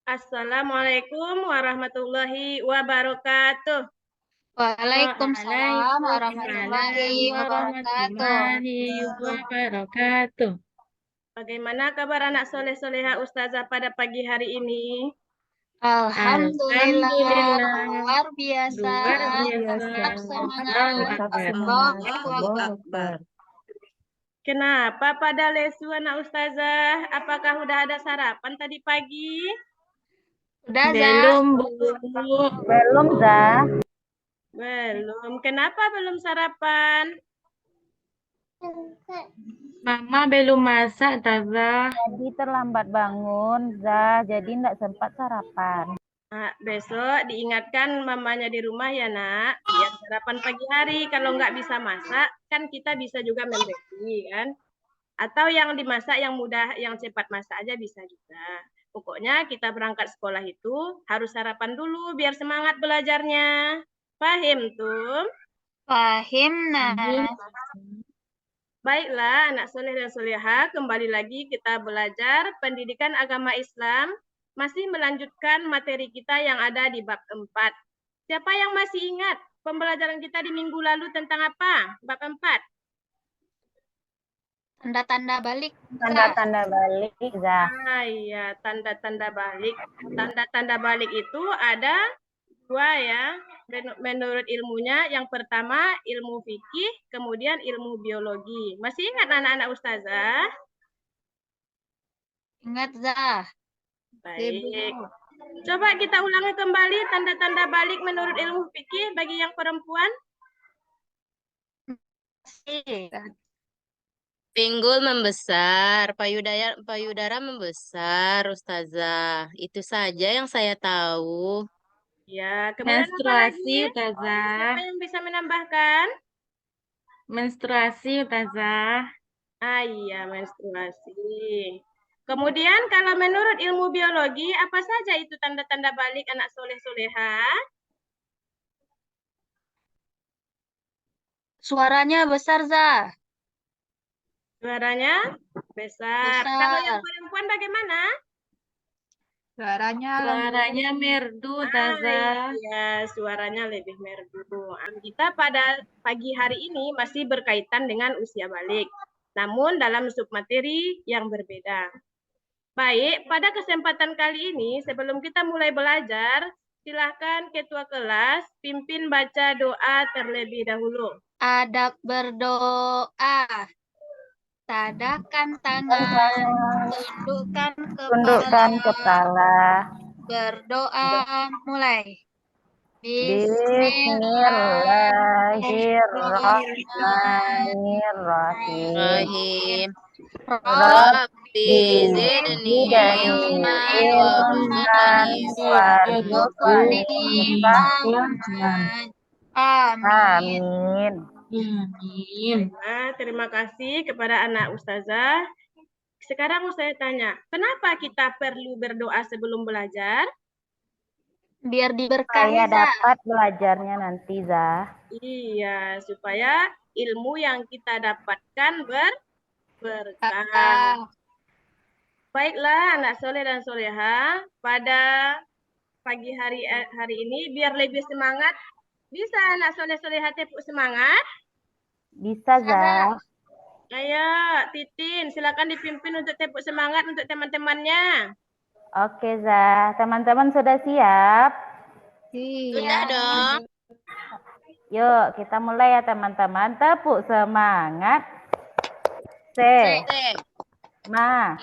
Assalamualaikum warahmatullahi wabarakatuh. Waalaikumsalam Waalaikumsalam warahmatullahi wabarakatuh. warahmatullahi wabarakatuh. Bagaimana kabar anak soleh-soleha Ustazah pada pagi hari ini? Alhamdulillah, Alhamdulillah, luar biasa. luar biasa. Tetap Allahu semangat. Akbar. Allahu Allahu Akbar. Akbar. Kenapa pada lesu anak Ustazah? Apakah udah ada sarapan tadi pagi? Udah, Zah? Belum, Bu. Belum, Zah. Belum. Kenapa belum sarapan? Mama belum masak, Taza. Jadi terlambat bangun, Zah. Jadi enggak sempat sarapan. Nah, besok diingatkan mamanya di rumah ya nak, biar sarapan pagi hari. Kalau nggak bisa masak, kan kita bisa juga membeli kan. Atau yang dimasak yang mudah, yang cepat masak aja bisa juga. Pokoknya kita berangkat sekolah itu harus sarapan dulu biar semangat belajarnya. Paham tuh? Fahim, nah. Baiklah, anak soleh dan soleha, kembali lagi kita belajar pendidikan agama Islam, masih melanjutkan materi kita yang ada di bab 4. Siapa yang masih ingat pembelajaran kita di minggu lalu tentang apa? Bab 4. Tanda-tanda balik. Tanda-tanda balik, Zah. Iya, tanda-tanda balik. Tanda-tanda balik itu ada dua ya, menurut ilmunya. Yang pertama ilmu fikih, kemudian ilmu biologi. Masih ingat anak-anak Ustazah? Ingat, Zah. Baik. Coba kita ulangi kembali tanda-tanda balik menurut ilmu fikih bagi yang perempuan. Pinggul membesar, payudara membesar, Ustazah. Itu saja yang saya tahu. Ya, kemudian apa lagi? Menstruasi, Taza. Siapa yang bisa menambahkan? Menstruasi, Taza. Ah iya, menstruasi. Kemudian kalau menurut ilmu biologi, apa saja itu tanda-tanda balik anak soleh-soleha? Suaranya besar, Zah. Suaranya besar. Kalau yang perempuan bagaimana? Suaranya merdu, Taza. Iya, suaranya lebih merdu. Kita pada pagi hari ini masih berkaitan dengan usia balik, namun dalam submateri yang berbeda. Baik, pada kesempatan kali ini, sebelum kita mulai belajar, silahkan ketua kelas pimpin baca doa terlebih dahulu. Adab berdoa. Tadahkan tangan, Tundukkan kepala. Berdoa, mulai. Bismillahirrahmanirrahim. Rabbi zidni ilman warzuqni fahman. Amin. Amin. Nah, terima kasih kepada anak Ustazah. Sekarang saya tanya, kenapa kita perlu berdoa sebelum belajar? Biar diberkahi, Saya Zah. dapat belajarnya nanti, Zah. Iya, supaya ilmu yang kita dapatkan berkah. Baiklah, anak soleh dan soleha, pada pagi hari ini biar lebih semangat, bisa anak soleh-soleha tepuk semangat? Bisa, Zah. Ayo, Titin, silakan dipimpin untuk tepuk semangat untuk teman-temannya. Oke, Zah. Teman-teman sudah siap? Sudah dong. Yuk, kita mulai ya, teman-teman. Tepuk semangat. Semangat.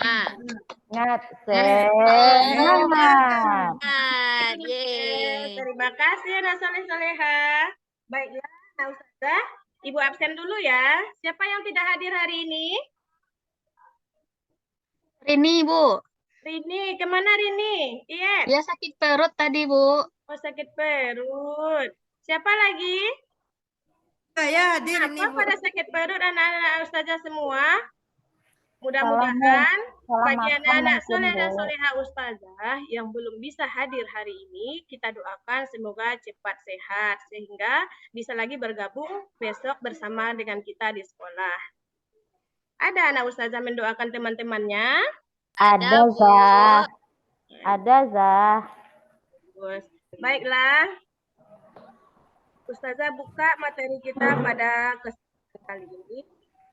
Terima kasih anak soleh-soleha. Baiklah, anak Ustazah, Ibu absen dulu ya. Siapa yang tidak hadir hari ini? Rini, Bu. Rini, kemana Rini? Iya. Dia sakit perut tadi, Bu. Oh, sakit perut. Siapa lagi? Saya hadir ini, Apa Bu. pada sakit perut anak-anak Ustazah semua? Mudah-mudahan bagi anak-anak soleh dan soleha Ustazah yang belum bisa hadir hari ini, kita doakan semoga cepat sehat sehingga bisa lagi bergabung besok bersama dengan kita di sekolah. Ada anak Ustazah mendoakan teman-temannya? Ada, Zah. Ada, Zah. Bagus. Baiklah, Ustazah buka materi kita pada kesempatan kali ini,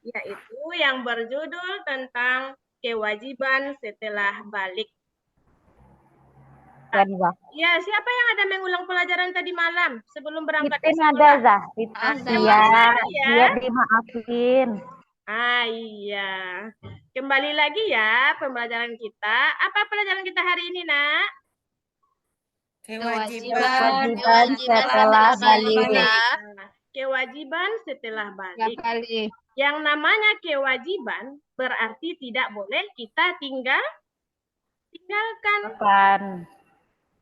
yaitu yang berjudul tentang kewajiban setelah balik. Kan, Zah. Ya, siapa yang ada mengulang pelajaran tadi malam sebelum berangkat ke Titin ada, sekolah? Zah. Titin. Ada. Iya, Ya. biar dimaafin. Ah, iya. Kembali lagi ya pembelajaran kita. Apa pelajaran kita hari ini, Nak? Kewajiban. Kewajiban setelah balik. Nah, kewajiban setelah balik. Balik. Yang namanya kewajiban berarti tidak boleh kita tinggalkan. Kan.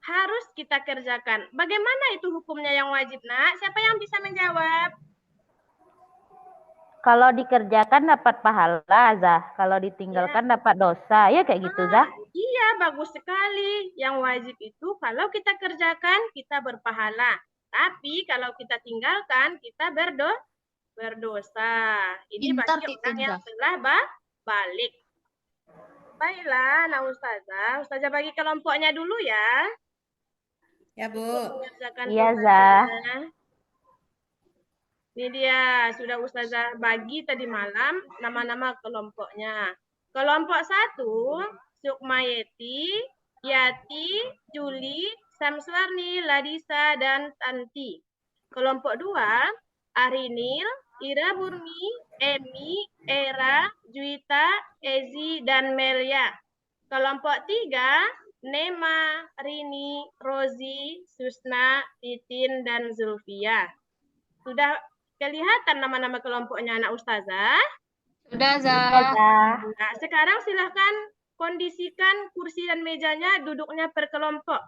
Harus kita kerjakan. Bagaimana itu hukumnya yang wajib, Nak? Siapa yang bisa menjawab? Kalau dikerjakan dapat pahala, Zah. Kalau ditinggalkan dapat dosa. Ya kayak gitu, Zah. Iya, bagus sekali. Yang wajib itu kalau kita kerjakan, kita berpahala. Tapi kalau kita tinggalkan, kita berdosa. Ini Pintar, bagi orang Titin, yang Zah. telah balik. Baiklah, nah Ustazah. Ustazah bagi kelompoknya dulu ya. Ya, Bu. Mengerjakan Iya, Zah. tugasnya. Ini dia, sudah Ustazah bagi tadi malam nama-nama kelompoknya. Kelompok 1, Sukmayeti, Yati, Juli, Samswarni, Ladisa, dan Tanti. Kelompok 2, Arinil, Ira Burmi, Emi, Era, Juwita, Ezi, dan Melia. Kelompok 3, Nema, Rini, Rozi, Susna, Titin, dan Zulfia. Sudah kelihatan nama-nama kelompoknya anak Ustazah? Sudah, Iya, Zah. Zah. Nah, sekarang silahkan kondisikan kursi dan mejanya duduknya per kelompok.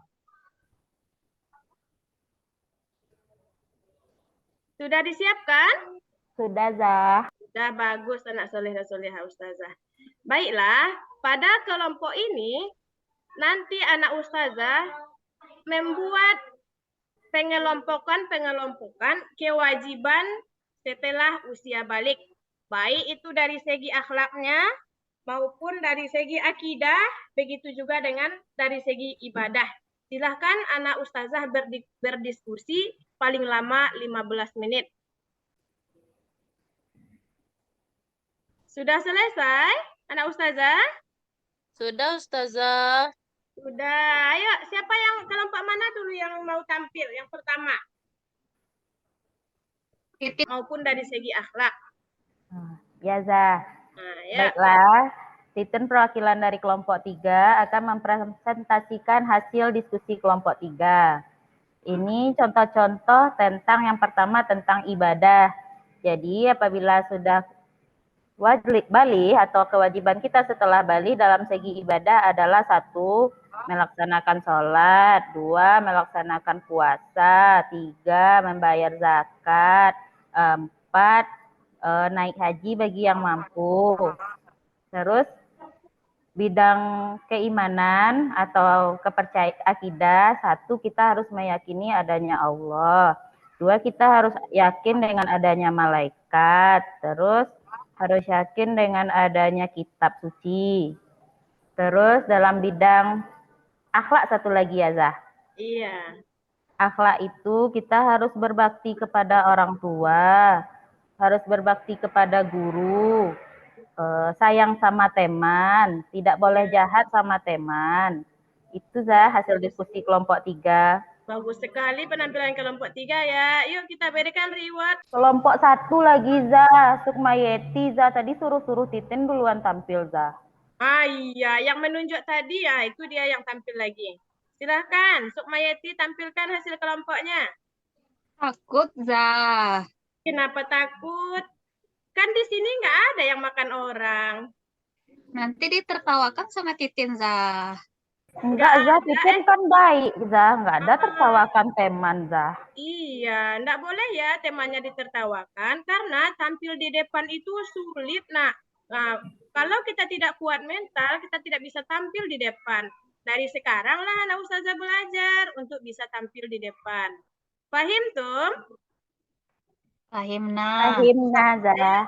Sudah disiapkan? Sudah, Zah. Sudah, bagus anak soleh dan soleha Ustazah. Baiklah, pada kelompok ini nanti anak Ustazah membuat pengelompokan kewajiban setelah usia balik. Baik itu dari segi akhlaknya maupun dari segi akidah, begitu juga dengan dari segi ibadah. Silahkan anak Ustazah berdiskusi paling lama 15 menit. Sudah selesai, anak Ustazah? Sudah, Ustazah. Sudah. Ayo, siapa yang kelompok mana dulu yang mau tampil? Yang pertama. Titin. Maupun dari segi akhlak. Ya, Zah. Nah, ya. Baiklah. Titin perwakilan dari kelompok 3 akan mempresentasikan hasil diskusi kelompok 3. Ini contoh-contoh tentang yang pertama tentang ibadah. Jadi apabila sudah wajib balik atau kewajiban kita setelah balik dalam segi ibadah adalah 1, melaksanakan sholat, 2, melaksanakan puasa, 3, membayar zakat, 4, naik haji bagi yang mampu. Terus bidang keimanan atau kepercayaan akidah, 1, kita harus meyakini adanya Allah. 2, kita harus yakin dengan adanya malaikat. Terus harus yakin dengan adanya kitab suci. Terus dalam bidang akhlak 1 lagi ya, Zah. Iya. Akhlak itu kita harus berbakti kepada orang tua, harus berbakti kepada guru, sayang sama teman, tidak boleh jahat sama teman. Itu Zah hasil diskusi kelompok 3. Bagus sekali penampilan kelompok 3 ya. Yuk kita berikan reward. Kelompok 1 lagi Zah, Sukmayeti Zah. Tadi suruh Titin duluan tampil Zah. Ah iya, yang menunjuk tadi ya itu dia yang tampil lagi. Silahkan, Sukmayeti tampilkan hasil kelompoknya. Takut, Zah. Kenapa takut? Kan di sini nggak ada yang makan orang. Nanti ditertawakan sama Titin, Zah. Enggak Zah, Titin kan baik Zah. Enggak ada tertawakan teman Zah. Iya, enggak boleh ya temannya ditertawakan karena tampil di depan itu sulit, Nak. Nah, kalau kita tidak kuat mental, kita tidak bisa tampil di depan. Dari sekarang lah anak Ustazah belajar untuk bisa tampil di depan. Pahim tuh? Fahim, nah. Fahimna Zah.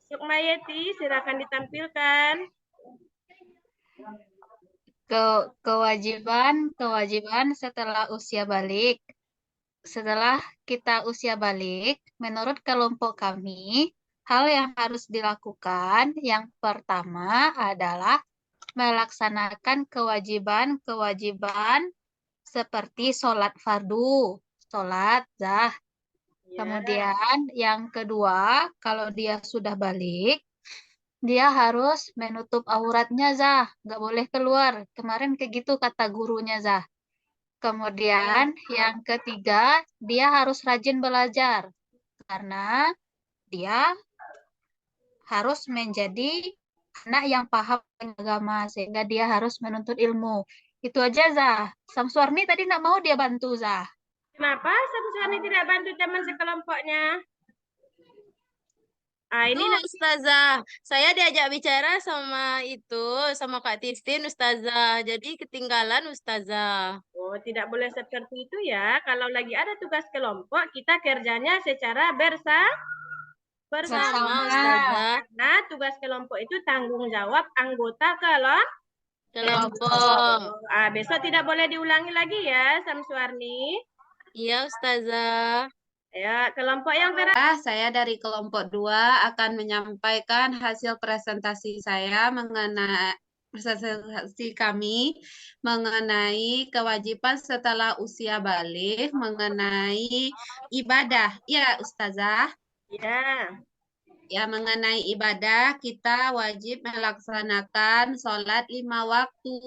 Sukmayeti, silakan ditampilkan. kewajiban setelah usia balik. Setelah kita usia balik, menurut kelompok kami, hal yang harus dilakukan yang pertama adalah melaksanakan kewajiban-kewajiban seperti sholat fardu, sholat zah. Ya. Kemudian yang kedua, kalau dia sudah balik, dia harus menutup auratnya, Zah. Nggak boleh keluar. Kemarin kayak gitu kata gurunya, Zah. Kemudian yang ketiga, dia harus rajin belajar. Karena dia harus menjadi anak yang paham agama. Sehingga dia harus menuntut ilmu. Itu aja, Zah. Samsuarni tadi nggak mau dia bantu, Zah. Kenapa Samsuarni tidak bantu teman sekelompoknya? Ini Tuh, Ustazah, saya diajak bicara sama Kak Titin, Ustazah. Jadi ketinggalan, Ustazah. Oh, tidak boleh seperti itu ya. Kalau lagi ada tugas kelompok, kita kerjanya secara bersama. Sama, Ustazah. Nah, tugas kelompok itu tanggung jawab anggota Kelompok. Besok tidak boleh diulangi lagi ya, Samsuarni. Iya, Ustazah. Ya, kelompok yang Saya dari kelompok 2 akan menyampaikan hasil presentasi saya mengenai presentasi kami mengenai kewajiban setelah usia balik mengenai ibadah. Ya, Ustazah. Ya. Ya, mengenai ibadah, kita wajib melaksanakan sholat 5 waktu,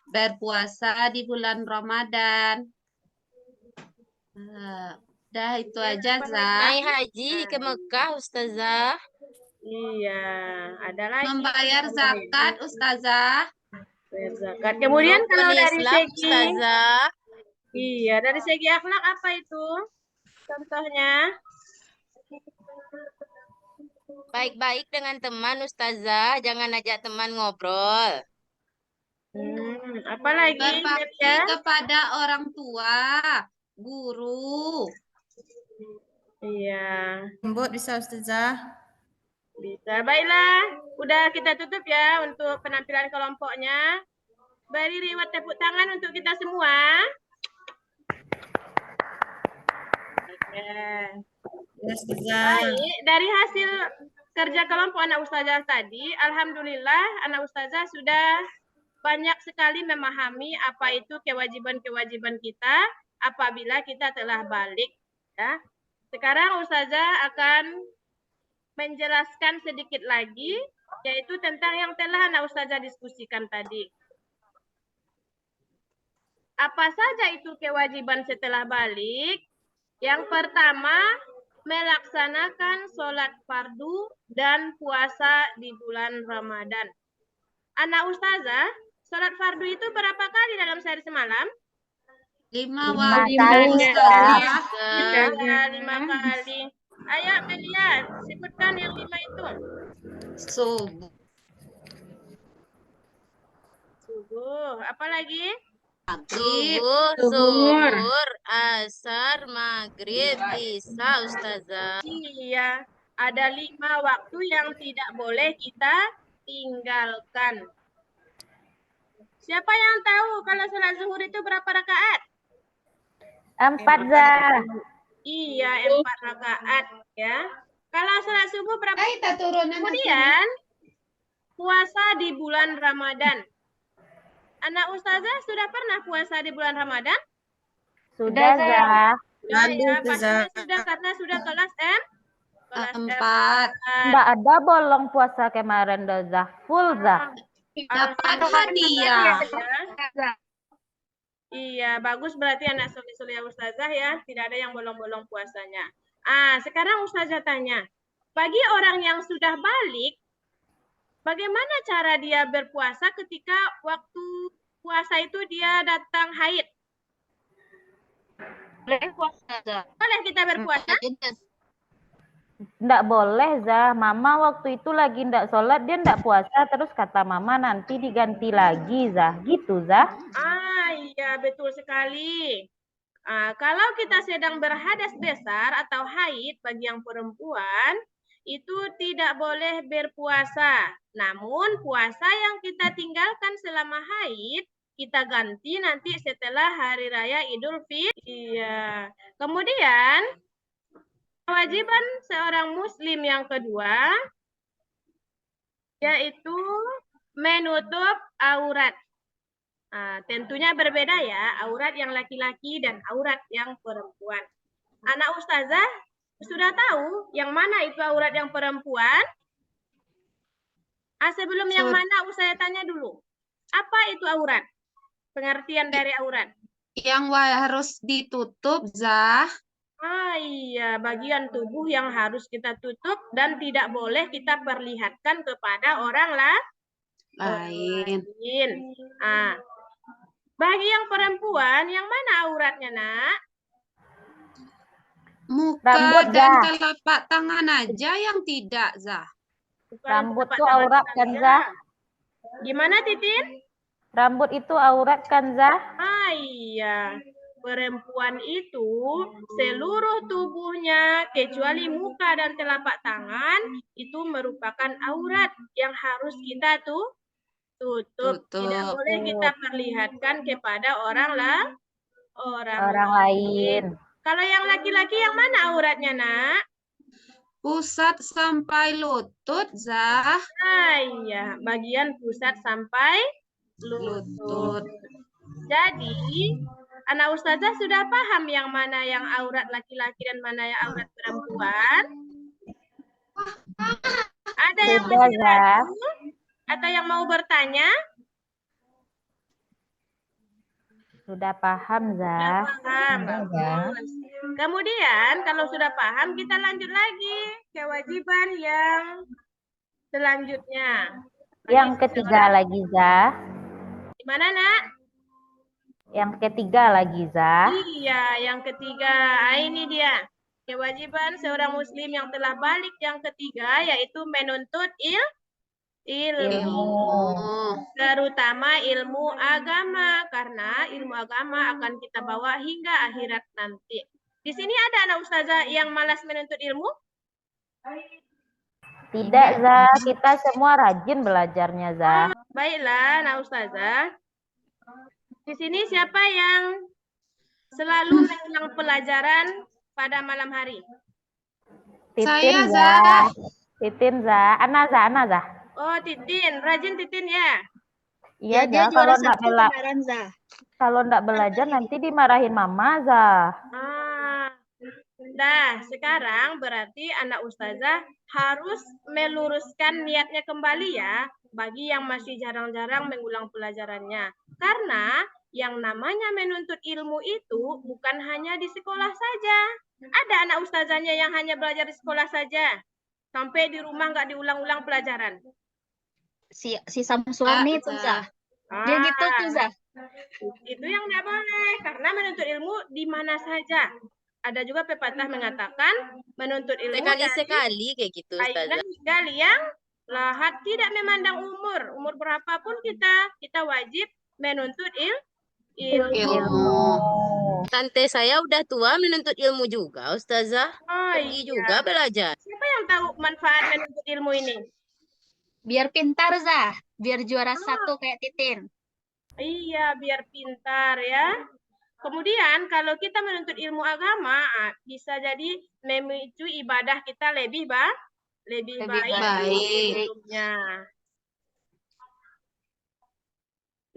berpuasa di bulan Ramadan. Udah itu aja, Zah. Naik haji ke Mekah, Ustazah. Iya, ada lagi. Membayar zakat, Ustazah. Bayar zakat. Kemudian kalau dari Islam, segi Ustazah. Iya, dari segi akhlak apa itu? Contohnya? Baik-baik dengan teman, Ustazah. Jangan ajak teman ngobrol. Apalagi? Berbakti kepada orang tua, guru. Iya. Lembut bisa, Ustazah. Bisa. Baiklah, udah kita tutup ya untuk penampilan kelompoknya. Beri riwayat tepuk tangan untuk kita semua. Oke. Ya, Ustazah. Baik, dari hasil kerja kelompok anak ustazah tadi, alhamdulillah anak ustazah sudah banyak sekali memahami apa itu kewajiban-kewajiban kita apabila kita telah balik. Ya. Sekarang ustazah akan menjelaskan sedikit lagi, yaitu tentang yang telah anak ustazah diskusikan tadi. Apa saja itu kewajiban setelah balik? Yang pertama, melaksanakan sholat fardu dan puasa di bulan Ramadan. Anak ustazah, sholat fardu itu berapa kali dalam sehari semalam? 5 kali, waktu, Ustazah. Ya, 5 kali. Ayo, Melia, sebutkan yang 5 itu. Subuh. Apa lagi? Zuhur, asar, maghrib, isya, Ustazah. Iya, ada 5 waktu yang tidak boleh kita tinggalkan. Siapa yang tahu kalau sholat zuhur itu berapa rakaat? 4, Zah. Iya, 4 rakaat ya. Kalau sholat subuh berapa? Kita turunan. Kemudian puasa di bulan Ramadan. Anak ustazah sudah pernah puasa di bulan Ramadan? Sudah, Zah. Sudah ya, pastinya sudah karena sudah kelas kelas 4. Nggak ada bolong puasa kemarin, Zah. Full, Zah. Dapat hadiah. Iya, bagus berarti anak soleh-soleh ustazah ya. Tidak ada yang bolong-bolong puasanya. Sekarang ustazah tanya. Bagi orang yang sudah balik, bagaimana cara dia berpuasa ketika waktu puasa itu dia datang haid? Boleh puasa, Zah. Boleh kita berpuasa? Nggak boleh, Zah. Mama waktu itu lagi nggak sholat, dia nggak puasa. Terus kata Mama nanti diganti lagi, Zah. Gitu, Zah. Iya, betul sekali. Kalau kita sedang berhadas besar atau haid bagi yang perempuan, itu tidak boleh berpuasa. Namun puasa yang kita tinggalkan selama haid kita ganti nanti setelah Hari Raya Idul Fitri. Iya. Kemudian kewajiban seorang muslim yang kedua yaitu menutup aurat. Nah, tentunya berbeda ya, aurat yang laki-laki dan aurat yang perempuan. Anak ustazah sudah tahu yang mana itu aurat yang perempuan? Sebelum yang mana saya tanya dulu. Apa itu aurat? Pengertian dari aurat. Yang harus ditutup, Zah. Iya, bagian tubuh yang harus kita tutup dan tidak boleh kita perlihatkan kepada orang Lain. lain. Bagi yang perempuan, yang mana auratnya, Nak? Muka Rambut, dan Zah. telapak tangan aja yang tidak, Zah. Bukan Rambut telapak tuh tangan aurat kan, saja. Zah? Gimana, Titin? Rambut itu aurat kan, Zah? Iya. Perempuan itu seluruh tubuhnya kecuali muka dan telapak tangan itu merupakan aurat yang harus kita tutup. Tidak boleh kita perlihatkan kepada orang lain. Kalau yang laki-laki yang mana auratnya, Nak? Pusat sampai lutut, Zah. Iya, bagian pusat sampai lutut. Jadi, anak ustazah sudah paham yang mana yang aurat laki-laki dan mana yang aurat perempuan? Ada yang Sudah, masih Zah. ragu? Atau yang mau bertanya? Sudah paham, Zah. Paham, bagus. Kemudian, kalau sudah paham, kita lanjut lagi kewajiban yang selanjutnya. Yang ketiga lagi, Zah. Gimana, Nak? Yang ketiga lagi, Zah. Iya, yang ketiga. Ini dia. Kewajiban seorang muslim yang telah balik yang ketiga yaitu menuntut ilmu. Terutama ilmu agama karena ilmu agama akan kita bawa hingga akhirat nanti. Di sini ada anak ustazah yang malas menuntut ilmu? Tidak, Zah. Kita semua rajin belajarnya, Zah. Baiklah, anak ustazah. Di sini siapa yang selalu mengulang pelajaran pada malam hari? Titin, Saya, Zah. Titin, Zah. Ana, Zah. Oh, Titin. Rajin Titin ya? Iya, dia Zah. juara satu kemarin, Zah. Kalau enggak belajar nanti dimarahin mama, Zah. Nah, sekarang berarti anak ustazah harus meluruskan niatnya kembali ya bagi yang masih jarang-jarang mengulang pelajarannya. Karena yang namanya menuntut ilmu itu bukan hanya di sekolah saja. Ada anak ustazahnya yang hanya belajar di sekolah saja. Sampai di rumah nggak diulang-ulang pelajaran. Si Samsuani itu, Zah. Dia gitu tuh, Zah. Itu yang tidak boleh. Karena menuntut ilmu di mana saja. Ada juga pepatah mengatakan menuntut ilmu Sekali-sekali kayak gitu, Ustazah. Hingga liang lahat, tidak memandang umur berapapun kita wajib menuntut ilmu. Tante saya udah tua menuntut ilmu juga, Ustazah. Pergi juga belajar. Siapa yang tahu manfaat menuntut ilmu ini? Biar pintar, Zah. Biar juara satu kayak Titin. Iya, biar pintar ya. Kemudian kalau kita menuntut ilmu agama, bisa jadi memicu ibadah kita lebih baik. Hidupnya.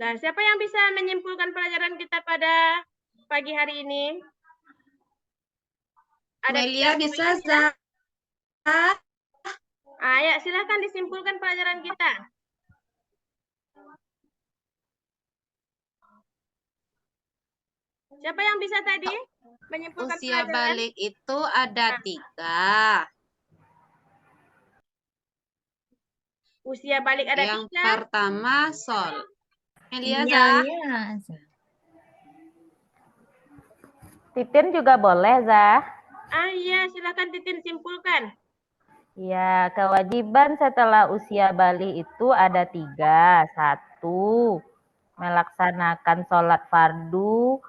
Nah, siapa yang bisa menyimpulkan pelajaran kita pada pagi hari ini? Melia bisa, Zah. Ya, silakan disimpulkan pelajaran kita. Siapa yang bisa tadi menyimpulkan Usia pelajaran? balik itu ada 3. Usia balik ada 3. Yang pertama, sol. Melia, Iya, Zah. Titin juga boleh, Zah. Iya, silakan Titin simpulkan. Ya, kewajiban setelah usia balik itu ada 3. 1, melaksanakan sholat fardu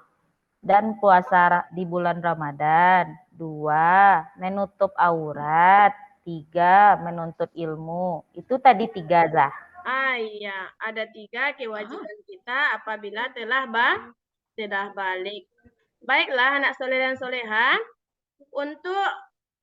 dan puasa di bulan Ramadan. 2, menutup aurat. 3, menuntut ilmu. Itu tadi 3, Zah. Iya, ada 3 kewajiban kita apabila telah balik. Baiklah anak soleh dan soleha, untuk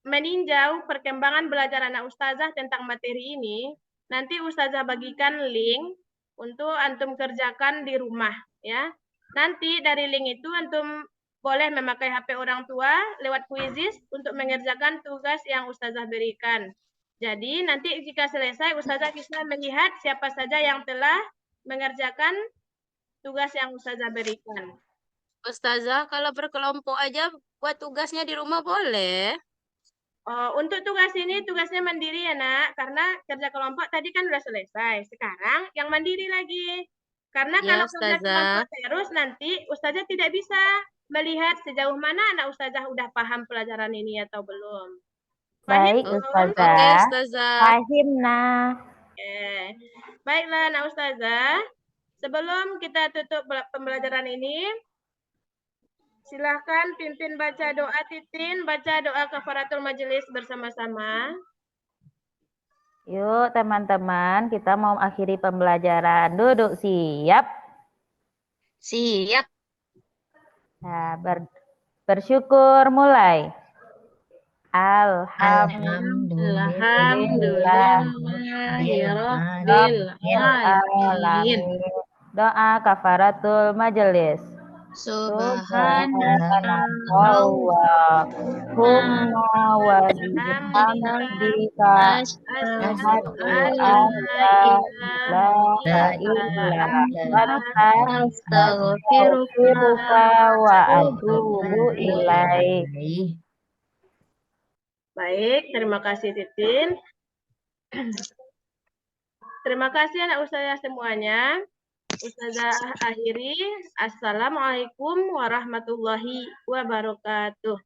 meninjau perkembangan belajar anak ustazah tentang materi ini, nanti ustazah bagikan link untuk antum kerjakan di rumah ya. Nanti dari link itu antum boleh memakai HP orang tua lewat Quizizz untuk mengerjakan tugas yang ustazah berikan. Jadi nanti jika selesai ustazah bisa melihat siapa saja yang telah mengerjakan tugas yang ustazah berikan. Ustazah, kalau berkelompok aja buat tugasnya di rumah boleh. Untuk tugas ini tugasnya mandiri ya nak, karena kerja kelompok tadi kan udah selesai. Sekarang yang mandiri lagi. Karena Ya, kalau kerja Ustazah. kelompok terus nanti ustazah tidak bisa melihat sejauh mana anak ustazah udah paham pelajaran ini atau belum. Paham Baik, belum? Oke, Ustazah. Ustazah. Pahim, nah. Oke. Baiklah anak ustazah. Sebelum kita tutup pembelajaran ini, silahkan pimpin baca doa Titin, baca doa kafaratul majelis bersama-sama. Yuk, teman-teman, kita mau akhiri pembelajaran. Duduk siap. Siap. Nah, bersyukur mulai. Alhamdulillahirobbilalamin. Doa kafaratul majelis. Subhanallahumma wa bihamdika asyhadu an la ilaha illa anta astaghfiruka wa atubu ilaik. Baik, terima kasih Titin. Terima kasih anak ustazah semuanya. Ustazah akhiri. Assalamualaikum warahmatullahi wabarakatuh.